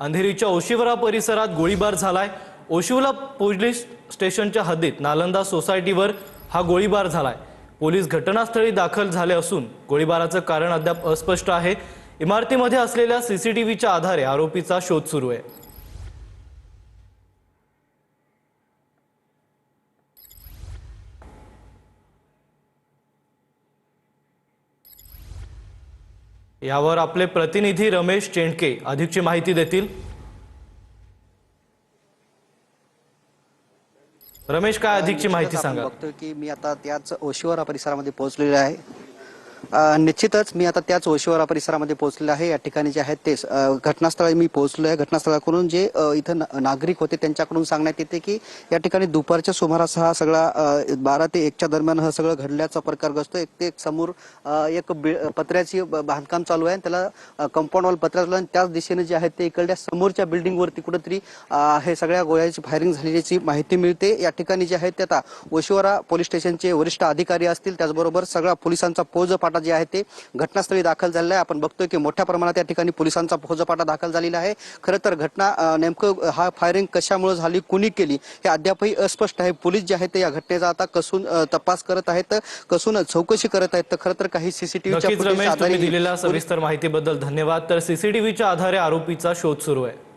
अंधेरीच्या ओशिवरा परिसरात गोळीबार झालाय। ओशिवरा पोलीस स्टेशनच्या हद्दीत नालंदा सोसायटीवर हा गोळीबार झालाय। पोलीस घटनास्थळी दाखल झाले असून गोळीबाराचं कारण अद्याप अस्पष्ट आहे। इमारतीमध्ये असलेल्या सीसीटीव्हीच्या आधारे आरोपीचा शोध सुरू आहे। यावर आपले प्रतिनिधी रमेश चेंडके अधिकची माहिती देतील। रमेश, काय अधिकची माहिती सांगा। बघतोय की मी आता त्याच ओशिवरा परिसरामध्ये पोहोचलेलो आहे। निश्चितच मी आता त्याच ओशिवरा परिसरामध्ये पोहोचलेलो आहे। या ठिकाणी जे आहेत ते घटनास्थळी मी पोहोचलो आहे। घटनास्थळाकडून जे इथं नागरिक होते त्यांच्याकडून सांगण्यात येते की या ठिकाणी दुपारच्या सुमारास हा सगळा 12 ते 1च्या दरम्यान हा सगळं घडल्याचा प्रकार घडतो। एक समोर एक पत्र्याची बांधकाम चालू आहे, त्याला कंपाऊंड वॉल पत्र्याचं आणि त्याच दिशेने जे आहे ते इकडल्या समोरच्या बिल्डिंग वरती कुठेतरी हे सगळ्या गोळ्याची फायरिंग झाल्याची माहिती मिळते। या ठिकाणी जे आहे ते आता ओशिवरा पोलीस स्टेशनचे वरिष्ठ अधिकारी असतील, त्याचबरोबर सगळा पोलिसांचा फौजपाटा जे आहे ते घटनास्थळी दाखल झालेला आहे। आपण बघतोय की मोठ्या प्रमाणात या ठिकाणी पोलिसांचा फौजपाटा दाखल झालेला आहे। खरं तर घटना नेमकं हा फायरिंग कशामुळे झाली, कुणी केली हे अद्यापही अस्पष्ट आहे। पोलीस जे आहे ते या घटनेचा आता कसून तपास करत आहेत, कसून चौकशी करत आहेत। तर खरं तर काही सीसीटीव्हीच्या नक्कीच रमेश, तुम्ही दिलेल्या सविस्तर माहितीबद्दल धन्यवाद। तर सीसीटीव्हीच्या आधारे आरोपीचा शोध सुरू आहे।